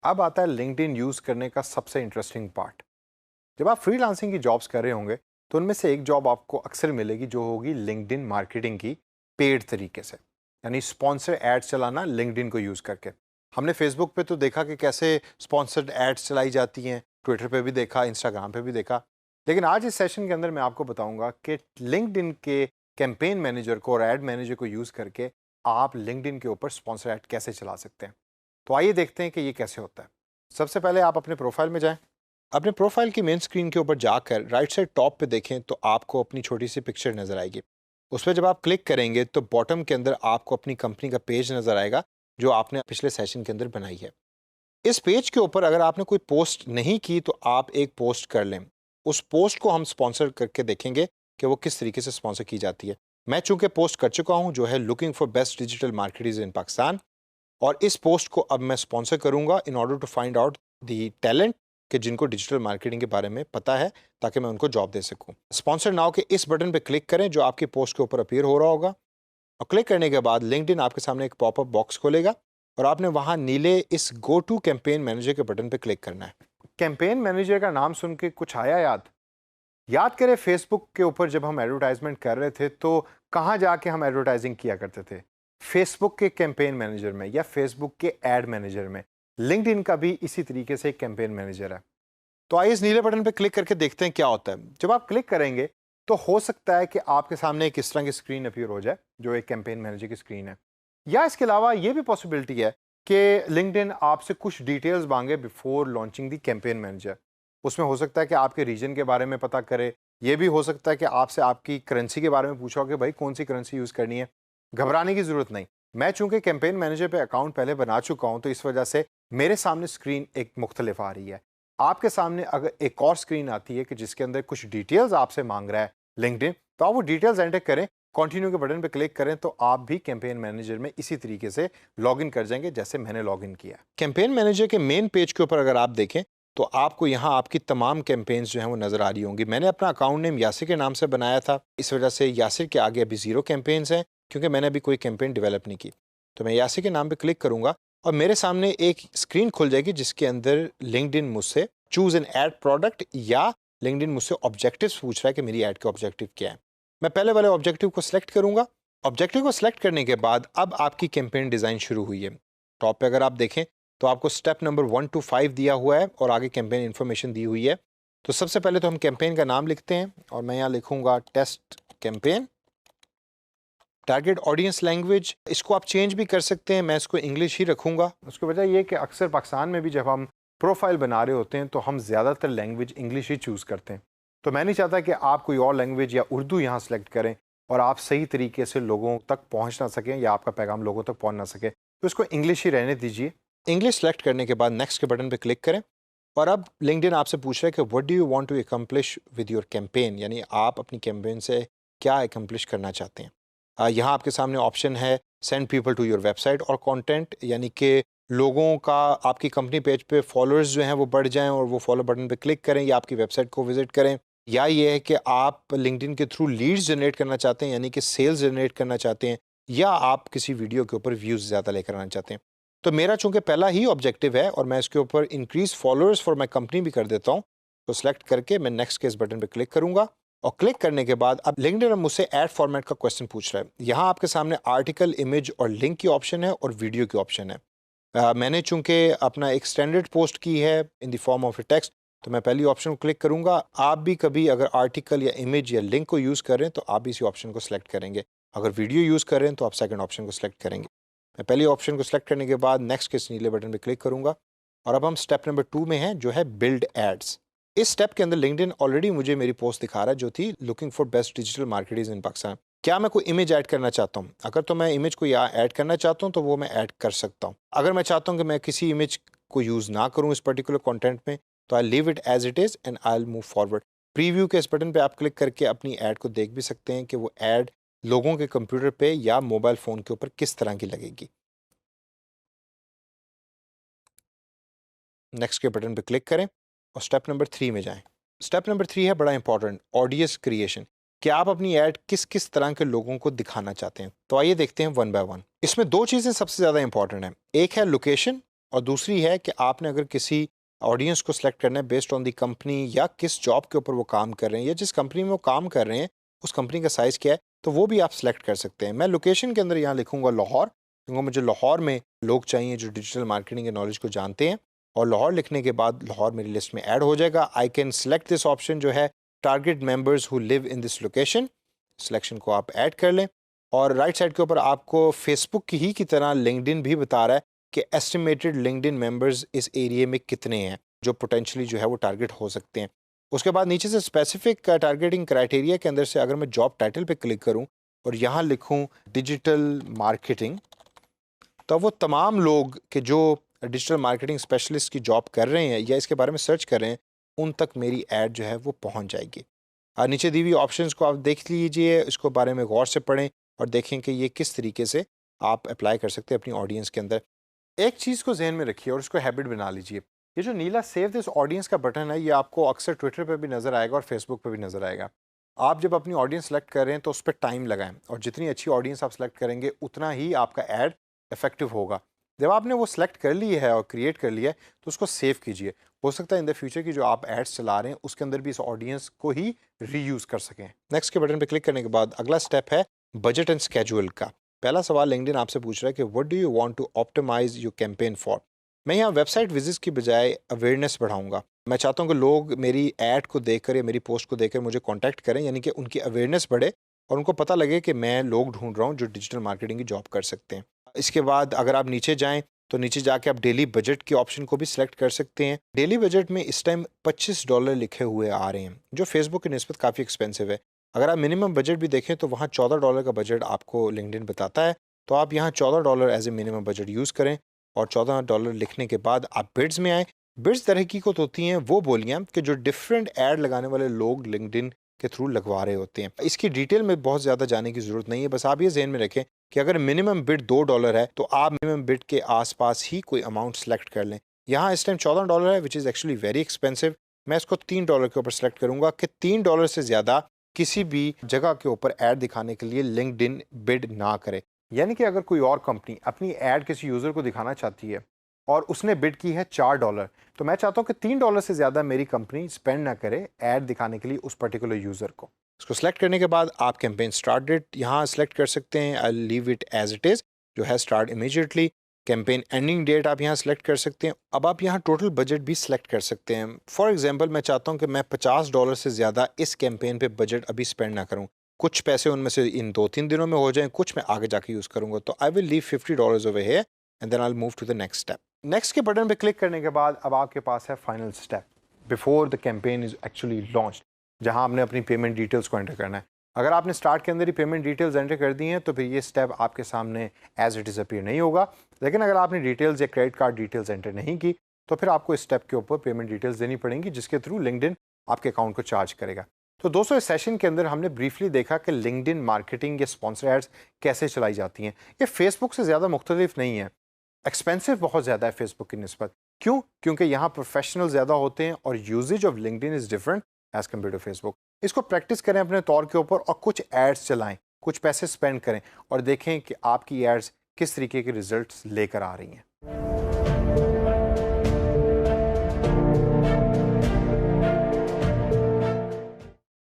अब आता है लिंक्डइन यूज करने का सबसे इंटरेस्टिंग पार्ट। जब आप फ्रीलांसिंग की जॉब्स कर रहे होंगे तो उनमें से एक जॉब आपको अक्सर मिलेगी जो होगी लिंक्डइन मार्केटिंग की, पेड तरीके से, यानी स्पॉन्सर एड्स चलाना लिंक्डइन को यूज करके। हमने फेसबुक पे तो देखा कि कैसे स्पॉन्सर्ड एड्स चलाई जाती हैं, ट्विटर पे भी देखा, इंस्टाग्राम पे भी देखा। लेकिन आज इस सेशन के अंदर मैं आपको बताऊंगा कि लिंक्डइन के कैंपेन मैनेजर को और एड मैनेजर को यूज करके आप लिंक्डइन के ऊपर स्पॉन्सर एड कैसे चला सकते हैं। तो आइए देखते हैं कि ये कैसे होता है। सबसे पहले आप अपने प्रोफाइल में जाएं। अपने प्रोफाइल की मेन स्क्रीन के ऊपर जाकर राइट साइड टॉप पे देखें तो आपको अपनी छोटी सी पिक्चर नज़र आएगी। उस पर जब आप क्लिक करेंगे तो बॉटम के अंदर आपको अपनी कंपनी का पेज नज़र आएगा जो आपने पिछले सेशन के अंदर बनाई है। इस पेज के ऊपर अगर आपने कोई पोस्ट नहीं की तो आप एक पोस्ट कर लें। उस पोस्ट को हम स्पॉन्सर करके देखेंगे कि वो किस तरीके से स्पॉन्सर की जाती है। मैं चूंकि पोस्ट कर चुका हूं जो है looking for best digital marketers in Pakistan, और इस पोस्ट को अब मैं स्पॉन्सर करूंगा in order to find out the talent कि जिनको डिजिटल मार्केटिंग के बारे में पता है, ताकि मैं उनको जॉब दे सकूं। स्पॉन्सर नाउ के इस बटन पे क्लिक करें जो आपकी पोस्ट के ऊपर अपीयर हो रहा होगा, और क्लिक करने के बाद लिंक्डइन आपके सामने एक पॉपअप बॉक्स खोलेगा और आपने वहां नीले इस गो टू कैंपेन मैनेजर के बटन पे क्लिक करना है। कैंपेन मैनेजर का नाम सुन के कुछ आया याद? याद करें फेसबुक के ऊपर जब हम एडवर्टाइजमेंट कर रहे थे तो कहाँ जाके हम एडवर्टाइजिंग किया करते थे? फेसबुक के कैंपेन मैनेजर में या फेसबुक के एड मैनेजर में। लिंक्डइन का भी इसी तरीके से एक कैंपेन मैनेजर है। तो आइए इस नीले बटन पर क्लिक करके देखते हैं क्या होता है। जब आप क्लिक करेंगे तो हो सकता है कि आपके सामने एक इस तरह की स्क्रीन अपीयर हो जाए जो एक कैंपेन मैनेजर की स्क्रीन है, या इसके अलावा ये भी पॉसिबिलिटी है कि लिंक्डइन आपसे कुछ डिटेल्स मांगे बिफोर लॉन्चिंग दी कैंपेन मैनेजर। उसमें हो सकता है कि आपके रीजन के बारे में पता करे, ये भी हो सकता है कि आपसे आपकी करेंसी के बारे में पूछा हो कि भाई कौन सी करेंसी यूज़ करनी है। घबराने की ज़रूरत नहीं। मैं चूंकि कैंपेन मैनेजर पे अकाउंट पहले बना चुका हूं तो इस वजह से मेरे सामने स्क्रीन एक मुख्तलिफ आ रही है। आपके सामने अगर एक और स्क्रीन आती है कि जिसके अंदर कुछ डिटेल्स आपसे मांग रहा है लिंक्डइन, तो आप वो डिटेल्स एंटर करें, कंटिन्यू के बटन पे क्लिक करें तो आप भी कैंपेन मैनेजर में इसी तरीके से लॉगिन कर जाएंगे जैसे मैंने लॉगिन किया। कैंपेन मैनेजर के मेन पेज के ऊपर अगर आप देखें तो आपको यहाँ आपकी तमाम कैंपेन्स जो हैं वो नज़र आ रही होंगी। मैंने अपना अकाउंट नेम यासिर के नाम से बनाया था, इस वजह से यासिर के आगे अभी 0 कैंपेन्स हैं क्योंकि मैंने अभी कोई कैंपेन डेवलप नहीं की। तो मैं यासिर के नाम पे क्लिक करूंगा और मेरे सामने एक स्क्रीन खुल जाएगी जिसके अंदर लिंक्डइन मुझसे चूज एन एड प्रोडक्ट या लिंक्डइन मुझसे ऑब्जेक्टिव्स पूछ रहा है कि मेरी ऐड का ऑब्जेक्टिव क्या है। मैं पहले वाले ऑब्जेक्टिव को सिलेक्ट करूंगा। ऑब्जेक्टिव को सिलेक्ट करने के बाद अब आपकी कैंपेन डिज़ाइन शुरू हुई है। टॉप पे अगर आप देखें तो आपको स्टेप नंबर 1 to 5 दिया हुआ है और आगे कैंपेन इन्फॉर्मेशन दी हुई है। तो सबसे पहले तो हम कैंपेन का नाम लिखते हैं और मैं यहाँ लिखूंगा test campaign. Target audience language इसको आप चेंज भी कर सकते हैं, मैं इसको इंग्लिश ही रखूंगा। उसकी वजह ये कि अक्सर पाकिस्तान में भी जब हम प्रोफाइल बना रहे होते हैं तो हम ज़्यादातर लैंग्वेज इंग्लिश ही चूज़ करते हैं। तो मैं नहीं चाहता कि आप कोई और लैंग्वेज या उर्दू यहाँ सेलेक्ट करें और आप सही तरीके से लोगों तक पहुँच ना सकें या आपका पैगाम लोगों तक पहुँच ना सके, तो इसको इंग्लिश ही रहने दीजिए। इंग्लिश सेलेक्ट करने के बाद नेक्स्ट के बटन पर क्लिक करें और अब लिंक्डइन आपसे पूछ रहा है कि what do you want to accomplish with your campaign, यानी आप अपनी कैंपेन से क्या अकम्प्लिश करना चाहते हैं। यहाँ आपके सामने ऑप्शन है send people to your website और कंटेंट, यानी कि लोगों का आपकी कंपनी पेज पे फॉलोअर्स जो हैं वो बढ़ जाएं और वो फॉलो बटन पे क्लिक करें या आपकी वेबसाइट को विजिट करें, या ये है कि आप लिंक्डइन के थ्रू लीड्स जनरेट करना चाहते हैं यानी कि सेल्स जनरेट करना चाहते हैं, या आप किसी वीडियो के ऊपर व्यूज़ ज़्यादा लेकर आना चाहते हैं। तो मेरा चूंकि पहला ही ऑब्जेक्टिव है और मैं इसके ऊपर increase followers for my company भी कर देता हूँ, तो सेलेक्ट करके मैं नेक्स्ट के इस बटन पर क्लिक करूँगा और क्लिक करने के बाद अब लिंक्डइन मुझसे ऐड फॉर्मेट का क्वेश्चन पूछ रहा है। यहाँ आपके सामने आर्टिकल, इमेज और लिंक की ऑप्शन है और वीडियो की ऑप्शन है। मैंने चूंकि अपना एक स्टैंडर्ड पोस्ट की है in the form of A text, तो मैं पहली ऑप्शन को क्लिक करूँगा। आप भी कभी अगर आर्टिकल या इमेज या लिंक को यूज़ कर रहे हैं तो आप भी इसी ऑप्शन को सिलेक्ट करेंगे। अगर वीडियो यूज़ कर रहे हैं तो आप सेकंड ऑप्शन को सिलेक्ट करेंगे। मैं पहली ऑप्शन को सिलेक्ट करने के बाद नेक्स्ट के इस नीले बटन पर क्लिक करूँगा और अब हम स्टेप नंबर 2 में हैं जो है बिल्ड एड्स। इस स्टेप के अंदर लिंक्डइन ऑलरेडी मुझे मेरी पोस्ट दिखा रहा है जो थी looking for best digital marketers in Pakistan. क्या मैं कोई इमेज ऐड करना चाहता हूँ? अगर तो मैं इमेज को यहाँ ऐड करना चाहता हूँ तो वो मैं ऐड कर सकता हूँ। अगर मैं चाहता हूँ कि मैं किसी इमेज को यूज़ ना करूँ इस पर्टिकुलर कंटेंट में, तो I leave it as it is and I will move forward. Preview के इस बटन पे आप क्लिक करके अपनी ऐड को देख भी सकते हैं कि वो ऐड लोगों के कंप्यूटर पे या मोबाइल फ़ोन के ऊपर किस तरह की लगेगी। नेक्स्ट के बटन पे क्लिक करें और स्टेप नंबर 3 में जाएं। स्टेप नंबर 3 है बड़ा इंपॉर्टेंट, ऑडियंस क्रिएशन। कि आप अपनी ऐड किस किस तरह के लोगों को दिखाना चाहते हैं। तो आइए देखते हैं वन बाय वन। इसमें दो चीज़ें सबसे ज़्यादा इंपॉर्टेंट हैं। एक है लोकेशन और दूसरी है कि आपने अगर किसी ऑडियंस को सिलेक्ट करना है बेस्ड ऑन दी कंपनी या किस जॉब के ऊपर वो काम कर रहे हैं या जिस कंपनी में वो काम कर रहे हैं उस कंपनी का साइज़ क्या है, तो वो भी आप सिलेक्ट कर सकते हैं। मैं लोकेशन के अंदर यहाँ लिखूंगा लाहौर, क्योंकि मुझे लाहौर में लोग चाहिए जो डिजिटल मार्केटिंग के नॉलेज को जानते हैं। और लाहौर लिखने के बाद लाहौर मेरी लिस्ट में ऐड हो जाएगा। I can select this option जो है target members who live in this location. Selection को आप ऐड कर लें और राइट साइड के ऊपर आपको फेसबुक की ही की तरह लिंक्डइन भी बता रहा है कि एस्टिमेटेड लिंक्डइन मेंबर्स इस एरिया में कितने हैं जो पोटेंशली जो है वो टारगेट हो सकते हैं। उसके बाद नीचे से स्पेसिफिक टारगेटिंग क्राइटेरिया के अंदर से अगर मैं जॉब टाइटल पे क्लिक करूं और यहाँ लिखूं डिजिटल मार्केटिंग, तो वो तमाम लोग के जो डिजिटल मार्केटिंग स्पेशलिस्ट की जॉब कर रहे हैं या इसके बारे में सर्च कर रहे हैं उन तक मेरी ऐड जो है वो पहुँच जाएगी। नीचे दी हुई ऑप्शंस को आप देख लीजिए, इसको बारे में गौर से पढ़ें और देखें कि ये किस तरीके से आप अप्लाई कर सकते हैं अपनी ऑडियंस के अंदर। एक चीज़ को जहन में रखिए और इसको हैबिट बना लीजिए। ये जो नीला सेव दिस ऑडियंस का बटन है ये आपको अक्सर ट्विटर पे भी नज़र आएगा और फेसबुक पे भी नज़र आएगा। आप जब अपनी ऑडियंस सेलेक्ट कर रहे हैं तो उस पर टाइम लगाएं और जितनी अच्छी ऑडियंस आप सेलेक्ट करेंगे उतना ही आपका ऐड इफेक्टिव होगा। जब आपने वो सिलेक्ट कर ली है और क्रिएट कर लिया है तो उसको सेव कीजिए। हो सकता है इन द फ्यूचर की जो आप एड्स चला रहे हैं उसके अंदर भी इस ऑडियंस को ही रीयूज़ कर सकें। नेक्स्ट के बटन पर क्लिक करने के बाद अगला स्टेप है बजट एंड स्केड्यूल का। पहला सवाल लिंक्डइन आपसे पूछ रहा है कि what do you want to optimize your campaign for. मैं यहाँ वेबसाइट विजिट्स की बजाय अवेयरनेस बढ़ाऊंगा। मैं चाहता हूँ कि लोग मेरी ऐड को देखकर या मेरी पोस्ट को देखकर मुझे कांटेक्ट करें, यानी कि उनकी अवेयरनेस बढ़े और उनको पता लगे कि मैं लोग ढूंढ रहा हूँ जो डिजिटल मार्केटिंग की जॉब कर सकते हैं। इसके बाद अगर आप नीचे जाएँ तो नीचे जाके आप डेली बजट के ऑप्शन को भी सिलेक्ट कर सकते हैं। डेली बजट में इस टाइम $25 लिखे हुए आ रहे हैं जो फेसबुक की निस्बत काफ़ी एक्सपेंसिव है। अगर आप मिनिमम बजट भी देखें तो वहाँ $14 का बजट आपको लिंक्डइन बताता है। तो आप यहाँ $14 as a minimum budget use करें और $14 लिखने के बाद आप बिड्स में आए। बिड्स तरह की को होती हैं वो बोलियाँ कि जो डिफरेंट ऐड लगाने वाले लोग लिंक्डइन के थ्रू लगवा रहे होते हैं। इसकी डिटेल में बहुत ज़्यादा जाने की ज़रूरत नहीं है, बस आप ये जहन में रखें कि अगर मिनिमम बिड $2 है तो आप मिनिमम बिड के आसपास ही कोई अमाउंट सेलेक्ट कर लें। यहाँ इस टाइम $14 है which is actually very expensive. मैं इसको $3 के ऊपर सेलेक्ट करूँगा कि $3 से ज़्यादा किसी भी जगह के ऊपर ऐड दिखाने के लिए लिंक्डइन बिड ना करे। यानी कि अगर कोई और कंपनी अपनी ऐड किसी यूज़र को दिखाना चाहती है और उसने बिड की है $4, तो मैं चाहता हूँ कि $3 से ज़्यादा मेरी कंपनी स्पेंड ना करे ऐड दिखाने के लिए उस पर्टिकुलर यूज़र को। इसको सेलेक्ट करने के बाद आप कैंपेन स्टार्ट डेट यहाँ सेलेक्ट कर सकते हैं। I leave it as it is जो है start immediately. Campaign ending date आप यहाँ सेलेक्ट कर सकते हैं। अब आप यहाँ टोटल बजट भी सिलेक्ट कर सकते हैं। फॉर एग्जांपल मैं चाहता हूँ कि मैं $50 से ज़्यादा इस कैंपेन पे बजट अभी स्पेंड ना करूँ। कुछ पैसे उनमें से इन 2-3 दिनों में हो जाएं, कुछ मैं आगे जाके यूज़ करूँगा। तो I will leave $50 over here and then I will move to the next step. Next के बटन पे क्लिक करने के बाद अब आपके पास है final step before the campaign is actually launched, जहां आपने अपनी पेमेंट डिटेल्स को एंटर करना है। अगर आपने स्टार्ट के अंदर ही पेमेंट डिटेल्स एंटर कर दी हैं तो फिर ये स्टेप आपके सामने एज इट इज़ अपीयर नहीं होगा। लेकिन अगर आपने डिटेल्स या क्रेडिट कार्ड डिटेल्स एंटर नहीं की तो फिर आपको इस स्टेप के ऊपर पेमेंट डिटेल्स देनी पड़ेंगी जिसके थ्रू लिंक्डइन आपके अकाउंट को चार्ज करेगा। तो दोस्तों इस सेशन के अंदर हमने ब्रीफली देखा कि लिंक्डइन मार्केटिंग या स्पॉन्सर एड्स कैसे चलाई जाती हैं। ये फेसबुक से ज़्यादा मुख्तलिफ नहीं है, एक्सपेंसिव बहुत ज़्यादा है फेसबुक की निस्बत। क्यों? क्योंकि यहाँ प्रोफेशनल ज़्यादा होते हैं और uses of LinkedIn is different as compare to Facebook. इसको प्रैक्टिस करें अपने तौर के ऊपर और कुछ एड्स चलाएं, कुछ पैसे स्पेंड करें और देखें कि आपकी एड्स किस तरीके के रिजल्ट्स लेकर आ रही हैं।